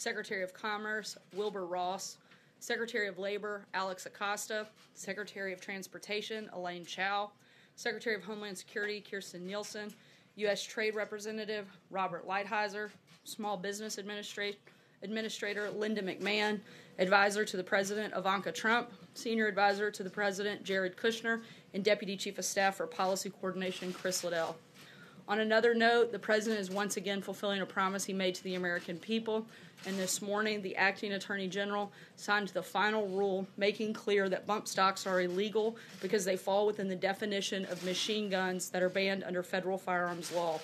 Secretary of Commerce Wilbur Ross, Secretary of Labor Alex Acosta, Secretary of Transportation Elaine Chao, Secretary of Homeland Security Kirstjen Nielsen, U.S. Trade Representative Robert Lighthizer, Small Business Administrator Linda McMahon, Advisor to the President Ivanka Trump, Senior Advisor to the President Jared Kushner, and Deputy Chief of Staff for Policy Coordination Chris Liddell. On another note, the President is once again fulfilling a promise he made to the American people, and this morning the Acting Attorney General signed the final rule making clear that bump stocks are illegal because they fall within the definition of machine guns that are banned under federal firearms law.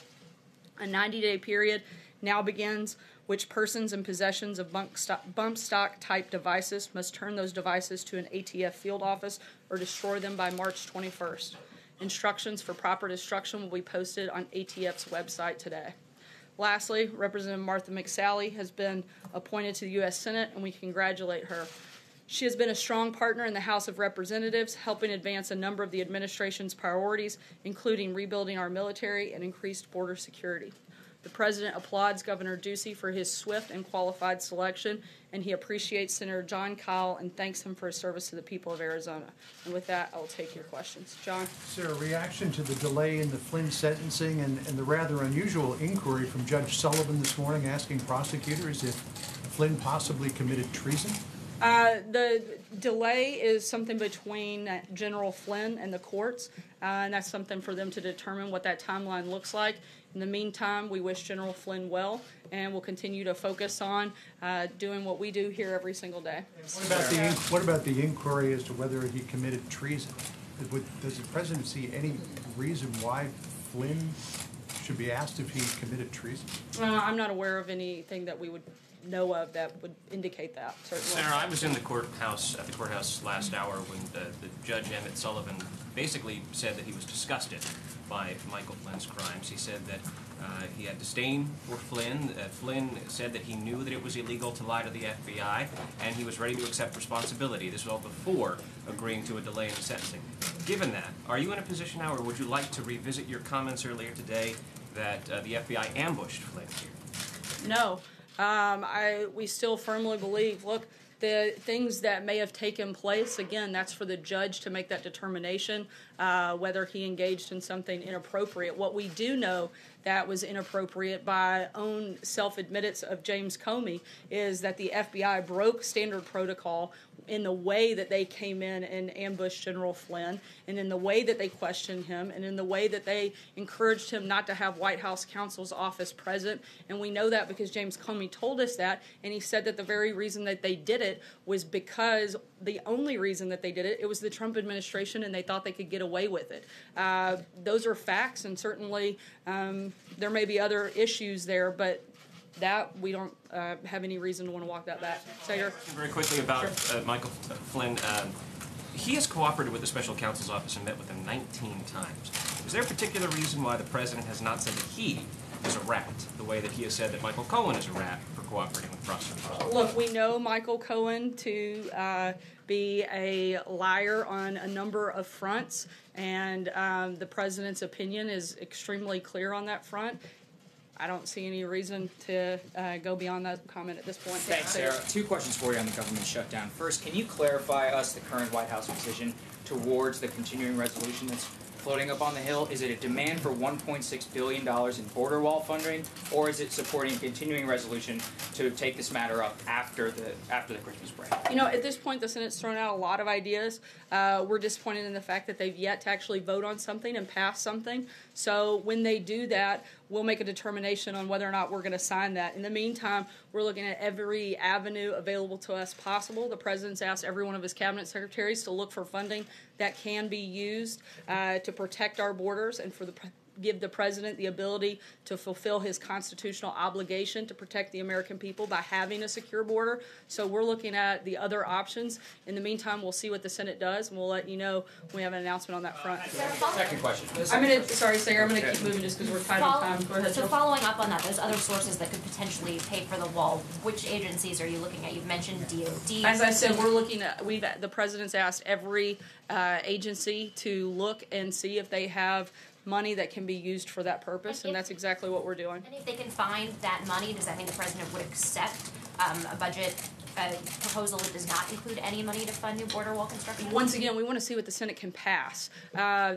A 90-day period now begins which persons in possessions of bump stock type devices must turn those devices to an ATF field office or destroy them by March 21st. Instructions for proper destruction will be posted on ATF's website today. Lastly, Representative Martha McSally has been appointed to the U.S. Senate, and we congratulate her. She has been a strong partner in the House of Representatives, helping advance a number of the administration's priorities, including rebuilding our military and increased border security. The President applauds Governor Ducey for his swift and qualified selection, and he appreciates Senator John Kyle and thanks him for his service to the people of Arizona. And with that, I will take your questions. John? Sir, a reaction to the delay in the Flynn sentencing and the rather unusual inquiry from Judge Sullivan this morning asking prosecutors if Flynn possibly committed treason? The delay is something between General Flynn and the courts, and that's something for them to determine what that timeline looks like. In the meantime, we wish General Flynn well, and we'll continue to focus on doing what we do here every single day. What about the inquiry as to whether he committed treason? Does the President see any reason why Flynn should be asked if he committed treason? I'm not aware of anything that we would know of that would indicate that, certainly. Senator, I was in the courthouse last hour when the Judge Emmett Sullivan basically said that he was disgusted by Michael Flynn's crimes. He said that he had disdain for Flynn. Flynn said that he knew that it was illegal to lie to the FBI, and he was ready to accept responsibility. This was all before agreeing to a delay in the sentencing. Given that, are you in a position now, or would you like to revisit your comments earlier today that the FBI ambushed Flynn here? No. We still firmly believe, look, the things that may have taken place, again, that's for the judge to make that determination, whether he engaged in something inappropriate. What we do know that was inappropriate by own self-admittance of James Comey is that the FBI broke standard protocol in the way that they came in and ambushed General Flynn, and in the way that they questioned him, and in the way that they encouraged him not to have White House counsel's office present. And we know that because James Comey told us that, and he said that the very reason that they did it was because the only reason that they did it, it was the Trump administration, and they thought they could get away with it. Those are facts, and certainly there may be other issues there, but that we don't have any reason to want to walk that back. Senator? Very quickly about Michael Flynn. He has cooperated with the special counsel's office and met with him 19 times. Is there a particular reason why the president has not said that he is a rat, the way that he has said that Michael Cohen is a rat for cooperating with prosecutors? Look, we know Michael Cohen to be a liar on a number of fronts, and the president's opinion is extremely clear on that front. I don't see any reason to go beyond that comment at this point. Thanks, Sarah. Two questions for you on the government shutdown. First, can you clarify us the current White House position towards the continuing resolution that's floating up on the Hill? Is it a demand for $1.6 billion in border wall funding, or is it supporting a continuing resolution to take this matter up after the Christmas break? You know, at this point, the Senate's thrown out a lot of ideas. We're disappointed in the fact that they've yet to actually vote on something and pass something. So when they do that, we'll make a determination on whether or not we're going to sign that. In the meantime, we're looking at every avenue available to us possible. The president's asked every one of his cabinet secretaries to look for funding that can be used to protect our borders and for give the president the ability to fulfill his constitutional obligation to protect the American people by having a secure border. So we're looking at the other options. In the meantime, we'll see what the Senate does, and we'll let you know when we have an announcement on that front. Second question. Sorry, Sarah, I'm going to keep moving just because we're tight on time. Go ahead. So following up on that, there's other sources that could potentially pay for the wall. Which agencies are you looking at? You've mentioned DOD. As I said, we're looking at, the president's asked every agency to look and see if they have money that can be used for that purpose, and that's exactly what we're doing. And if they can find that money, does that mean the president would accept a budget proposal that does not include any money to fund new border wall construction? Once again, we want to see what the Senate can pass.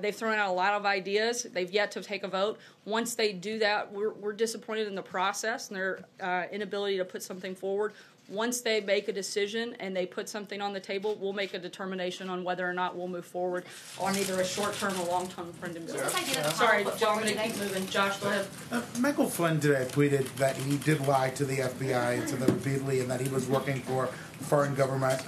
They've thrown out a lot of ideas. They've yet to take a vote. Once they do that, we're disappointed in the process and their inability to put something forward. Once they make a decision and they put something on the table, we'll make a determination on whether or not we'll move forward on either a short-term or long-term referendum bill. Sorry, Joe, I'm going to keep moving. Josh, go ahead. Michael Flynn today tweeted that he did lie to the FBI and to them repeatedly, and that he was working for foreign government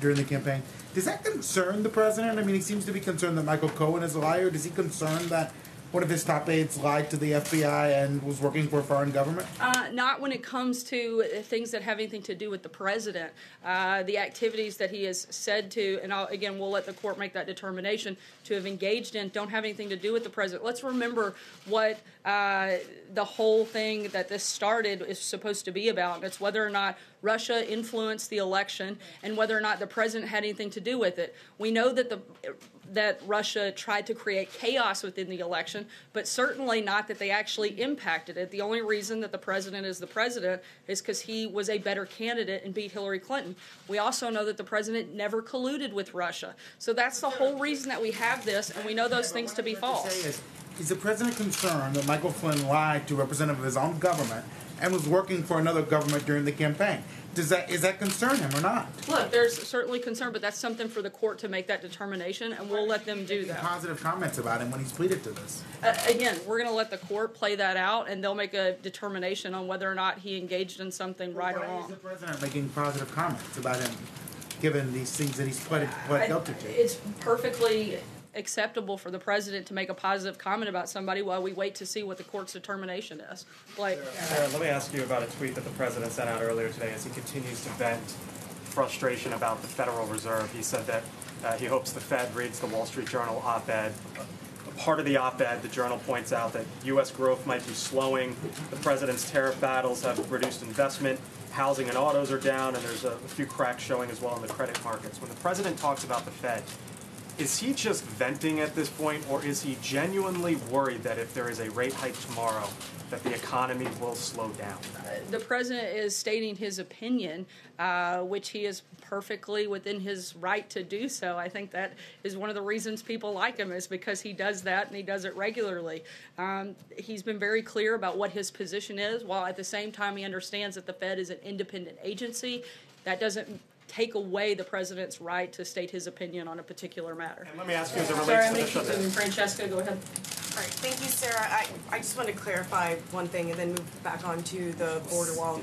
during the campaign. Does that concern the president? I mean, he seems to be concerned that Michael Cohen is a liar. Does he concern that one of his top aides lied to the FBI and was working for a foreign government? Not when it comes to things that have anything to do with the president. The activities that he has said to, and we'll let the court make that determination, to have engaged in don't have anything to do with the president. Let's remember what the whole thing that this started is supposed to be about. And it's whether or not Russia influenced the election and whether or not the president had anything to do with it. We know that Russia tried to create chaos within the election, but certainly not that they actually impacted it. The only reason that the president is the president is because he was a better candidate and beat Hillary Clinton. We also know that the president never colluded with Russia. So that's the whole reason that we have this, and we know those things to be false. Is the president concerned that Michael Flynn lied to a representative of his own government and was working for another government during the campaign? Is that concern him or not? Look, there's certainly concern, but that's something for the court to make that determination, and we'll let them do that. Positive comments about him when he's pleaded to this. Again, we're going to let the court play that out, and they'll make a determination on whether or not he engaged in something right or wrong. Why is the president making positive comments about him, given these things that he's pled guilty to? It's perfectly acceptable for the president to make a positive comment about somebody while we wait to see what the court's determination is. Sarah, let me ask you about a tweet that the president sent out earlier today as he continues to vent frustration about the Federal Reserve. He said that he hopes the Fed reads the Wall Street Journal op-ed. Part of the op-ed, the Journal points out that U.S. growth might be slowing. The president's tariff battles have reduced investment. Housing and autos are down, and there's a few cracks showing as well in the credit markets. When the president talks about the Fed, is he just venting at this point, or is he genuinely worried that if there is a rate hike tomorrow, that the economy will slow down? The president is stating his opinion, which he is perfectly within his right to do so. I think that is one of the reasons people like him, is because he does that and he does it regularly. He's been very clear about what his position is, while at the same time he understands that the Fed is an independent agency. That doesn't take away the president's right to state his opinion on a particular matter. And let me ask you as it relates Sorry, I'm to going the to keep moving. Francesca, go ahead. All right, thank you, Sarah. I just want to clarify one thing and then move back on to the border wall.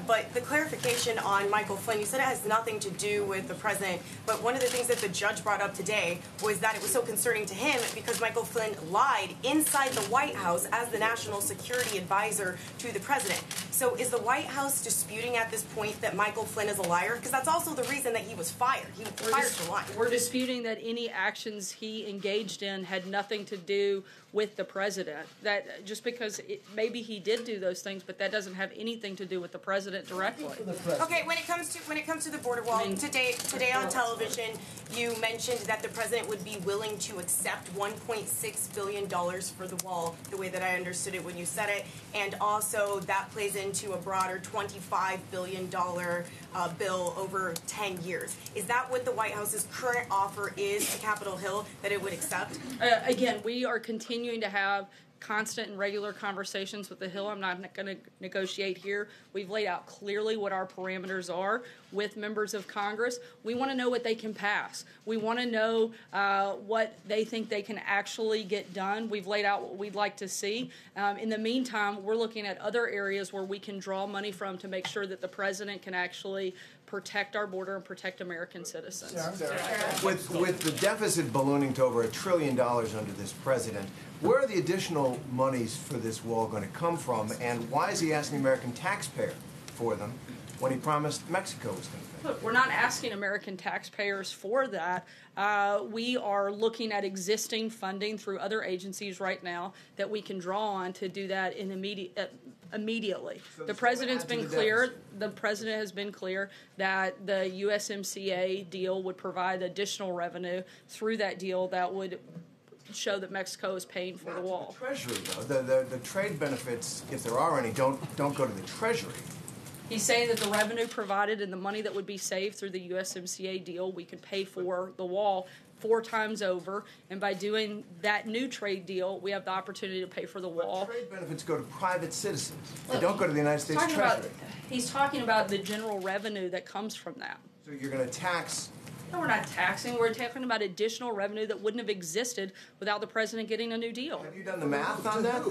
But the clarification on Michael Flynn, you said it has nothing to do with the president, but one of the things that the judge brought up today was that it was so concerning to him because Michael Flynn lied inside the White House as the national security advisor to the president. So is the White House disputing at this point that Michael Flynn is a liar? Because that's also the reason that he was fired. He was fired for lying. We're disputing that any actions he engaged in had nothing to do with the president. That just because maybe he did do those things, but that doesn't have anything to do with the president directly. Okay, when it comes to the border wall, today on television, you mentioned that the president would be willing to accept $1.6 billion for the wall, the way that I understood it when you said it, and also that plays into a broader $25 billion bill over 10 years. Is that what the White House's current offer is to Capitol Hill, that it would accept? Again, we are continuing to have constant and regular conversations with the Hill. I'm not going to negotiate here. We've laid out clearly what our parameters are with members of Congress. We want to know what they can pass. We want to know what they think they can actually get done. We've laid out what we'd like to see. In the meantime, we're looking at other areas where we can draw money from to make sure that the president can actually protect our border and protect American citizens. With the deficit ballooning to over $1 trillion under this president, where are the additional monies for this wall going to come from, and why is he asking the American taxpayer for them when he promised Mexico was going to pay? Look, we're not asking American taxpayers for that. We are looking at existing funding through other agencies right now that we can draw on to do that immediately. So the president's been clear. The president has been clear that the USMCA deal would provide additional revenue through that deal that would show that Mexico is paying for the wall. The Treasury, though, the trade benefits, if there are any, don't go to the Treasury. He's saying that the revenue provided and the money that would be saved through the USMCA deal, we could pay for the wall 4 times over, and by doing that new trade deal, we have the opportunity to pay for the wall. But trade benefits go to private citizens. They don't go to the United States Treasury. He's talking about the general revenue that comes from that. So you're going to tax... No, we're not taxing. We're talking about additional revenue that wouldn't have existed without the president getting a new deal. Have you done the math on that?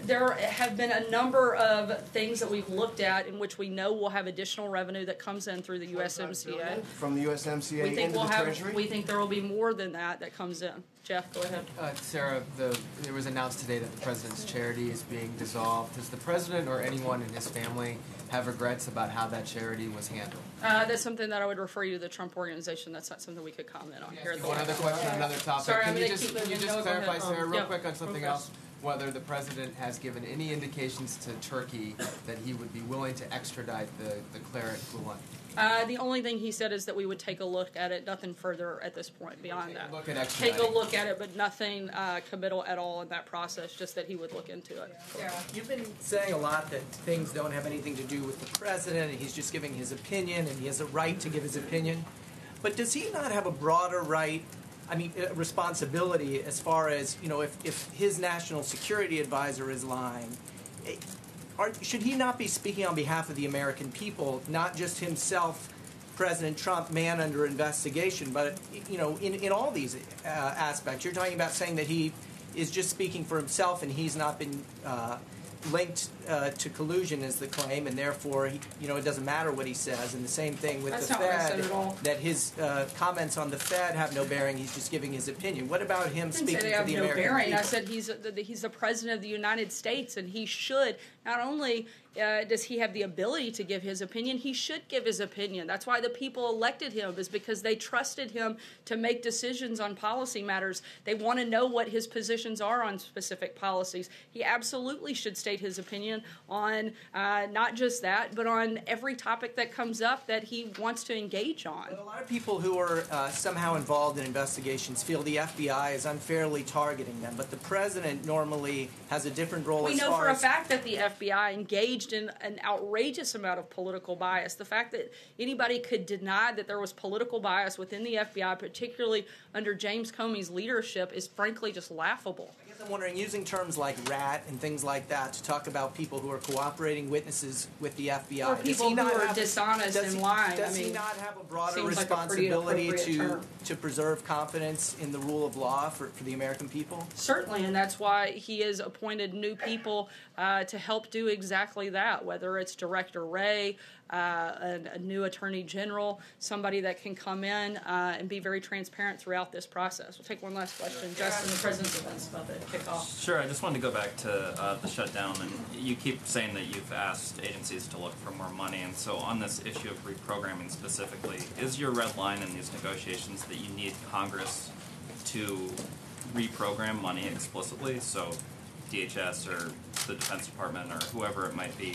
There have been a number of things that we've looked at in which we know we'll have additional revenue that comes in through the USMCA. From the USMCA into the Treasury? We think there will be more than that comes in. Jeff, go ahead. Sarah, it was announced today that the president's charity is being dissolved. Does the president or anyone in his family have regrets about how that charity was handled? That's something that I would refer you to the Trump organization. That's not something we could comment on here. One other question on another topic. Sorry, Can you just clarify, Sarah, real quick on something okay. else? Whether the president has given any indications to Turkey that he would be willing to extradite the claret Gulen? The only thing he said is that we would take a look at it. Nothing further at this point beyond that. Take a look at it, but nothing committal at all in that process. Just that he would look into it. Sarah, you've been saying a lot that things don't have anything to do with the president, and he's just giving his opinion, and he has a right to give his opinion. But does he not have a broader right? I mean, responsibility as far as, you know, if his national security advisor is lying, should he not be speaking on behalf of the American people, not just himself, President Trump, man under investigation, but, you know, in all these aspects? You're talking about saying that he is just speaking for himself and he's not been linked to collusion is the claim, and therefore, you know, it doesn't matter what he says. And the same thing with the Fed, that his comments on the Fed have no bearing. He's just giving his opinion. What about him speaking for the American people? I said he's the president of the United States, and he should not only does he have the ability to give his opinion, he should give his opinion. That's why the people elected him, is because they trusted him to make decisions on policy matters. They want to know what his positions are on specific policies. He absolutely should state his opinion on not just that, but on every topic that comes up that he wants to engage on. But a lot of people who are somehow involved in investigations feel the FBI is unfairly targeting them, but the president normally has a different role. We know for a fact that the FBI engaged in an outrageous amount of political bias. The fact that anybody could deny that there was political bias within the FBI, particularly under James Comey's leadership, is frankly just laughable. I guess I'm wondering, using terms like rat and things like that to talk about people who are cooperating witnesses with the FBI. Or people who are dishonest and lying. Does he not have a broader responsibility to preserve confidence in the rule of law for the American people? Certainly, and that's why he has appointed new people to help do exactly that, whether it's Director Wray, a new Attorney General, somebody that can come in and be very transparent throughout this process. We'll take one last question. Justin, the President's events about the kickoff. Sure, I just wanted to go back to the shutdown, and you keep saying that you've asked agencies to look for more money, and so on this issue of reprogramming specifically, is your red line in these negotiations that you need Congress to reprogram money explicitly? So DHS or the Defense Department or whoever it might be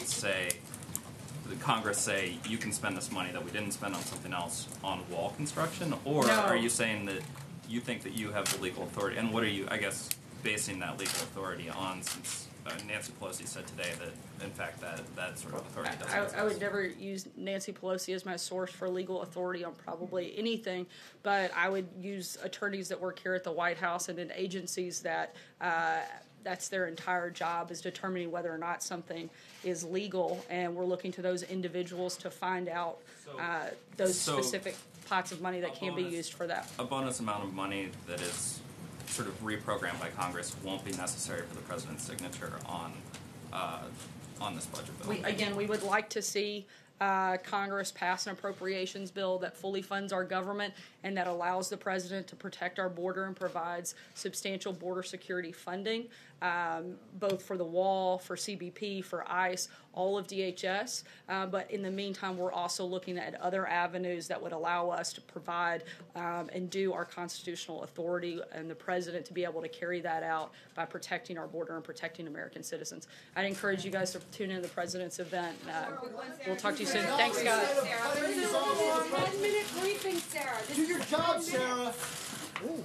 Congress say you can spend this money that we didn't spend on something else on wall construction, or are you saying that you think that you have the legal authority, and what are you, I guess, basing that legal authority on, since Nancy Pelosi said today that in fact that sort of authority doesn't exist? I would never use Nancy Pelosi as my source for legal authority on probably anything, but I would use attorneys that work here at the White House and in agencies that that's their entire job, is determining whether or not something is legal, and we're looking to those individuals to find out those specific pots of money that can be used for that. A bonus amount of money that is sort of reprogrammed by Congress won't be necessary for the president's signature on this budget bill. We would like to see Congress pass an appropriations bill that fully funds our government and that allows the president to protect our border and provides substantial border security funding, both for the wall, for CBP, for ICE, all of DHS. But in the meantime, we're also looking at other avenues that would allow us to provide and do our constitutional authority and the president to be able to carry that out by protecting our border and protecting American citizens. I'd encourage you guys to tune in to the president's event. We'll talk to you soon. Thanks, guys. 1 minute briefing, Sarah. Do your job, Sarah. Ooh.